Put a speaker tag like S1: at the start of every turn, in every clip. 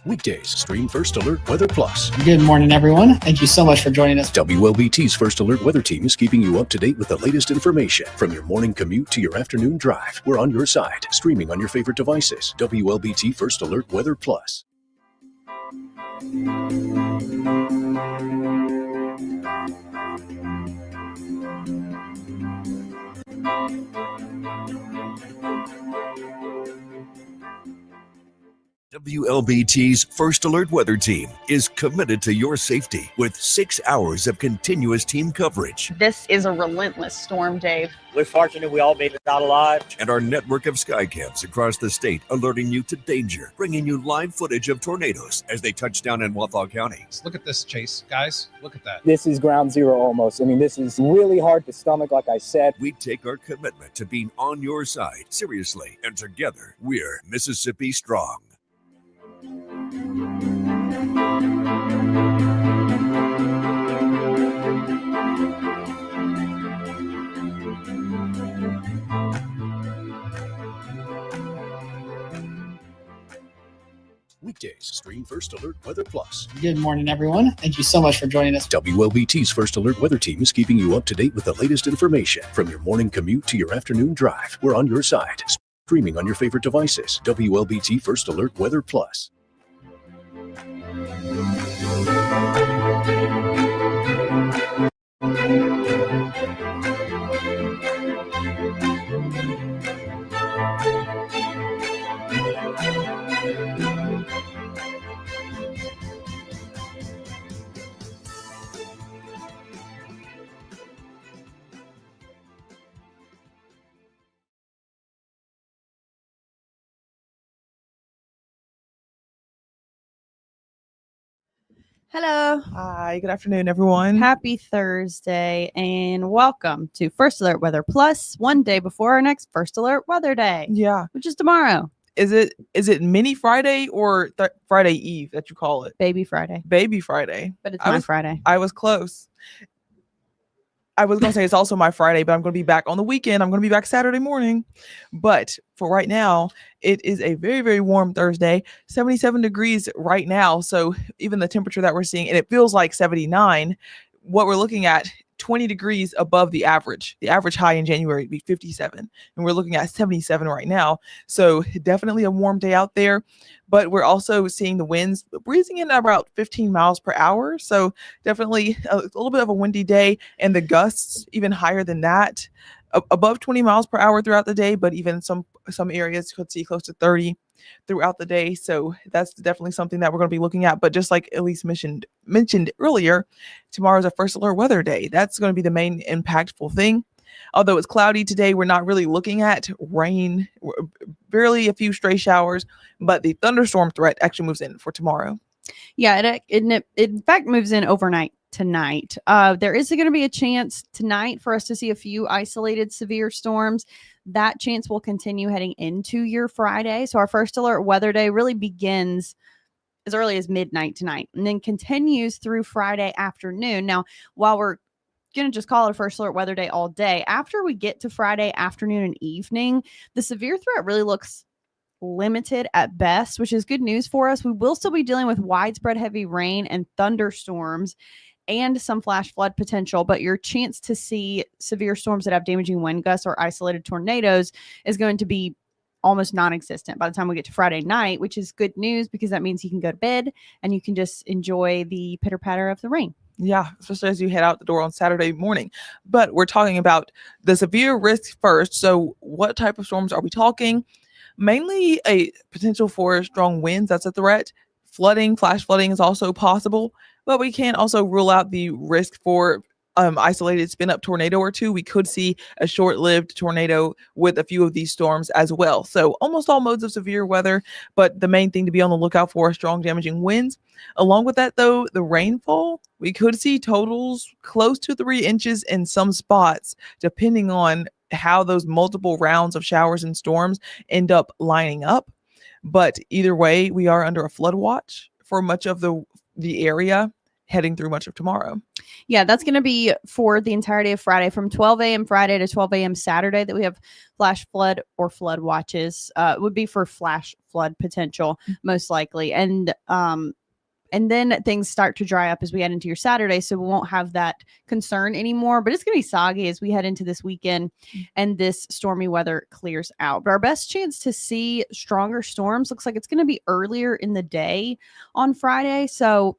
S1: Weekdays, stream First Alert Weather Plus.
S2: Good morning, everyone. Thank you so much for joining us.
S1: WLBT's First Alert Weather Team is keeping you up to date with the latest information. From your morning commute to your afternoon drive, we're on your side, streaming on your favorite devices. WLBT First Alert Weather Plus.
S3: WLBT's First Alert Weather Team is committed to your safety with 6 hours of continuous team coverage.
S4: This is a relentless storm, Dave.
S5: We're fortunate we all made it out alive.
S3: And our network of sky cams across the state alerting you to danger, bringing you live footage of tornadoes as they touch down in Wathau County.
S6: Look at this, Chase. Guys, look at that.
S5: This is ground zero almost. I mean, this is really hard to stomach, like I said.
S3: We take our commitment to being on your side seriously, and together we're Mississippi Strong.
S1: Weekdays, stream First Alert Weather Plus.
S2: Good morning, everyone. Thank you so much for joining us.
S1: WLBT's First Alert Weather Team is keeping you up to date with the latest information. From your morning commute to your afternoon drive, we're on your side, streaming on your favorite devices. WLBT First Alert Weather Plus.
S4: Hello.
S7: Hi, good afternoon, everyone.
S4: Happy Thursday and welcome to First Alert Weather Plus, one day before our next First Alert Weather Day.
S7: Yeah.
S4: Which is tomorrow.
S7: Is it mini Friday or Friday Eve that you call it?
S4: Baby Friday.
S7: Baby Friday.
S4: But it's my Friday.
S7: I was close. I was going to say it's also my Friday, but I'm going to be back on the weekend. I'm going to be back Saturday morning. But for right now, it is a very, very warm Thursday, 77 degrees right now. So even the temperature that we're seeing, and it feels like 79, what we're looking at, 20 degrees above the average. The average high in January would be 57, and we're looking at 77 right now. So definitely a warm day out there, but we're also seeing the winds breezing in at about 15 miles per hour. So definitely a little bit of a windy day, and the gusts even higher than that, above 20 miles per hour throughout the day, but even some areas could see close to 30 throughout the day. So that's definitely something that we're going to be looking at. But just like Elise mentioned earlier, tomorrow's a First Alert Weather Day. That's going to be the main impactful thing. Although it's cloudy today, we're not really looking at rain, barely a few stray showers, but the thunderstorm threat actually moves in for tomorrow.
S4: Yeah, it in fact moves in overnight tonight. There is going to be a chance tonight for us to see a few isolated severe storms. That chance will continue heading into your Friday. So our First Alert Weather Day really begins as early as midnight tonight and then continues through Friday afternoon. Now, while we're going to just call it a First Alert Weather Day all day, after we get to Friday afternoon and evening, the severe threat really looks limited at best, which is good news for us. We will still be dealing with widespread heavy rain and thunderstorms and some flash flood potential, but your chance to see severe storms that have damaging wind gusts or isolated tornadoes is going to be almost non-existent by the time we get to Friday night, which is good news because that means you can go to bed and you can just enjoy the pitter-patter of the rain.
S7: Yeah, especially as you head out the door on Saturday morning. But we're talking about the severe risk first. So what type of storms are we talking? Mainly a potential for strong winds. That's a threat. Flooding, flash flooding is also possible. But we can't also rule out the risk for isolated spin-up tornado or two. We could see a short-lived tornado with a few of these storms as well. So almost all modes of severe weather, but the main thing to be on the lookout for are strong damaging winds. Along with that, though, the rainfall, we could see totals close to 3 inches in some spots, depending on how those multiple rounds of showers and storms end up lining up. But either way, we are under a flood watch for much of the area heading through much of tomorrow.
S4: Yeah, that's going to be for the entirety of Friday, from 12 a.m. Friday to 12 a.m. Saturday, that we have flash flood or flood watches. It would be for flash flood potential, most likely. And then things start to dry up as we head into your Saturday, so we won't have that concern anymore. But it's going to be soggy as we head into this weekend and this stormy weather clears out. But our best chance to see stronger storms looks like it's going to be earlier in the day on Friday. So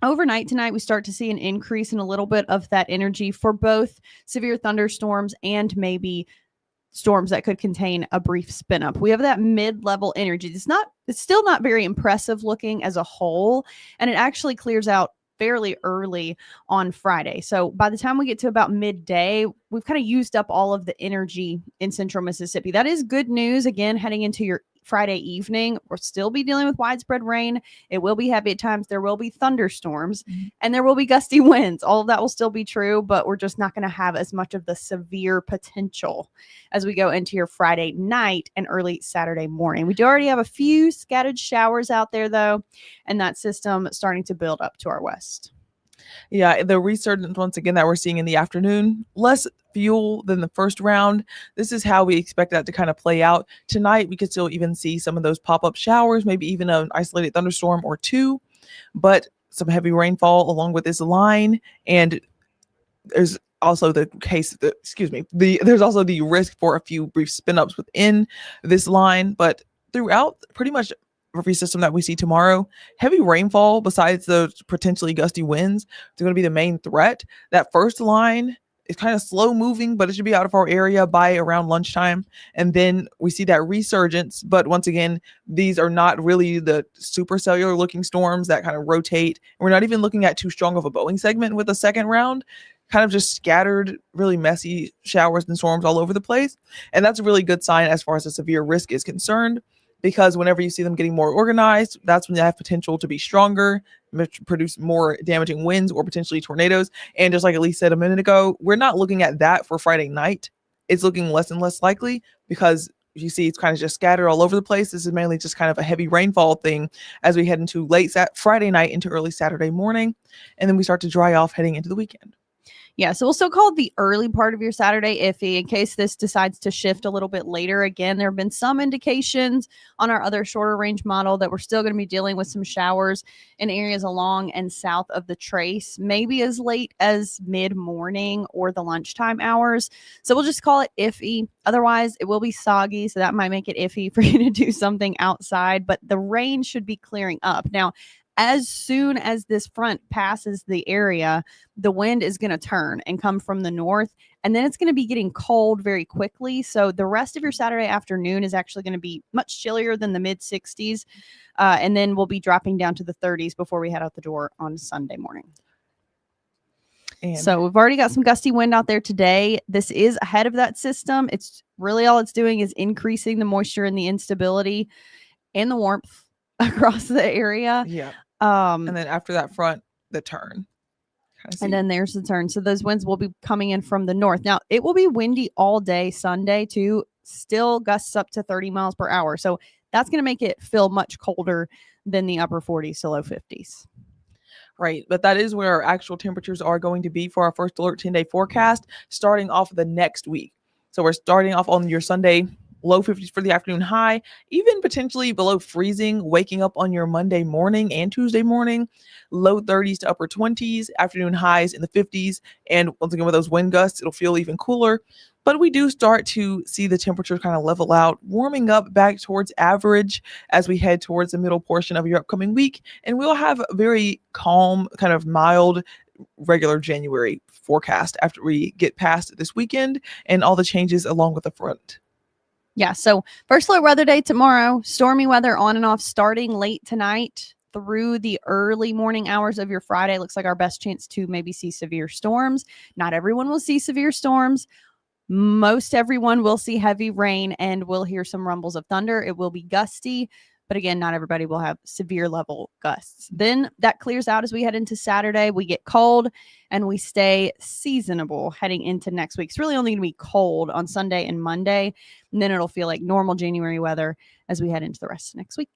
S4: overnight tonight, we start to see an increase in a little bit of that energy for both severe thunderstorms and maybe storms that could contain a brief spin up. We have that mid-level energy. It's still not very impressive looking as a whole, and it actually clears out fairly early on Friday. So by the time we get to about midday, we've kind of used up all of the energy in central Mississippi. That is good news. Again, heading into your Friday evening, we'll still be dealing with widespread rain. It will be heavy at times. There will be thunderstorms and there will be gusty winds. All of that will still be true, but we're just not going to have as much of the severe potential as we go into your Friday night and early Saturday morning. We do already have a few scattered showers out there, though, and that system starting to build up to our west.
S7: Yeah, the resurgence once again that we're seeing in the afternoon, less fuel than the first round. This is how we expect that to kind of play out. Tonight, we could still even see some of those pop-up showers, maybe even an isolated thunderstorm or two, but some heavy rainfall along with this line. And there's also the there's also the risk for a few brief spin-ups within this line, but throughout pretty much every system that we see tomorrow, heavy rainfall besides the potentially gusty winds is going to be the main threat. That first line is kind of slow moving, but it should be out of our area by around lunchtime. And then we see that resurgence. But once again, these are not really the supercellular looking storms that kind of rotate. We're not even looking at too strong of a Boeing segment with a second round, kind of just scattered, really messy showers and storms all over the place. And that's a really good sign as far as the severe risk is concerned, because whenever you see them getting more organized, that's when they have potential to be stronger, produce more damaging winds or potentially tornadoes. And just like Elise said a minute ago, we're not looking at that for Friday night. It's looking less and less likely because you see it's kind of just scattered all over the place. This is mainly just kind of a heavy rainfall thing as we head into late Friday night into early Saturday morning. And then we start to dry off heading into the weekend.
S4: Yeah, so we'll still call the early part of your Saturday iffy in case this decides to shift a little bit later. Again, there have been some indications on our other shorter range model that we're still going to be dealing with some showers in areas along and south of the trace, maybe as late as mid-morning or the lunchtime hours. So we'll just call it iffy. Otherwise, it will be soggy, so that might make it iffy for you to do something outside, but the rain should be clearing up. Now, as soon as this front passes the area, the wind is going to turn and come from the north, and then it's going to be getting cold very quickly. So the rest of your Saturday afternoon is actually going to be much chillier than the mid 60s, and then we'll be dropping down to the 30s before we head out the door on Sunday morning. And so we've already got some gusty wind out there today. This is ahead of that system. It's really all it's doing is increasing the moisture and the instability and the warmth across the area.
S7: Yeah. And then after that front, the turn.
S4: And then there's the turn. So those winds will be coming in from the north. Now, it will be windy all day Sunday, too. Still gusts up to 30 miles per hour. So that's going to make it feel much colder than the upper 40s to low 50s.
S7: Right. But that is where our actual temperatures are going to be for our first alert 10-day forecast starting off the next week. So we're starting off on your Sunday, low 50s for the afternoon high, even potentially below freezing, waking up on your Monday morning and Tuesday morning, low 30s to upper 20s, afternoon highs in the 50s. And once again, with those wind gusts, it'll feel even cooler. But we do start to see the temperature kind of level out, warming up back towards average as we head towards the middle portion of your upcoming week. And we'll have a very calm, kind of mild, regular January forecast after we get past this weekend and all the changes along with the front.
S4: Yeah, so first alert weather day tomorrow, stormy weather on and off starting late tonight through the early morning hours of your Friday. Looks like our best chance to maybe see severe storms. Not everyone will see severe storms. Most everyone will see heavy rain and will hear some rumbles of thunder. It will be gusty, but again, not everybody will have severe level gusts. Then that clears out as we head into Saturday. We get cold and we stay seasonable heading into next week. It's really only going to be cold on Sunday and Monday, and then it'll feel like normal January weather as we head into the rest of next week.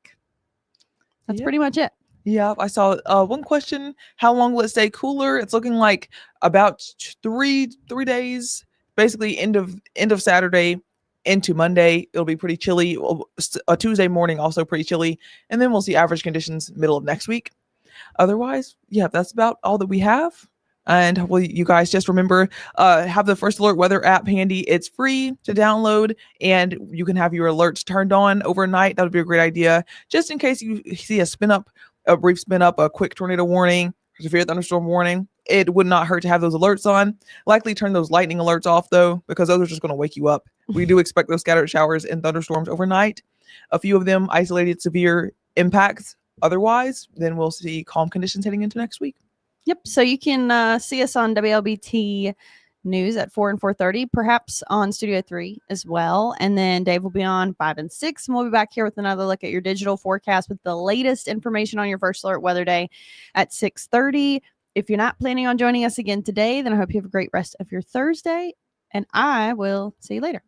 S4: That's pretty much it.
S7: Yeah, I saw one question. How long will it stay cooler? It's looking like about three days. Basically, end of Saturday into Monday. It'll be pretty chilly. A Tuesday morning also pretty chilly, and then we'll see average conditions middle of next week. Otherwise, yeah, that's about all that we have. And hopefully you guys just remember, have the First Alert weather app handy. It's free to download, and you can have your alerts turned on overnight. That would be a great idea, just in case you see a brief spin up, a quick tornado warning, severe thunderstorm warning. It would not hurt to have those alerts on. Likely turn those lightning alerts off though, because those are just going to wake you up. We do expect those scattered showers and thunderstorms overnight. A few of them isolated severe impacts. Otherwise, then we'll see calm conditions heading into next week.
S4: Yep. So you can see us on WLBT News at 4 and 4:30, perhaps on Studio 3 as well. And then Dave will be on 5 and 6. And we'll be back here with another look at your digital forecast with the latest information on your First Alert weather day at 6:30. If you're not planning on joining us again today, then I hope you have a great rest of your Thursday. And I will see you later.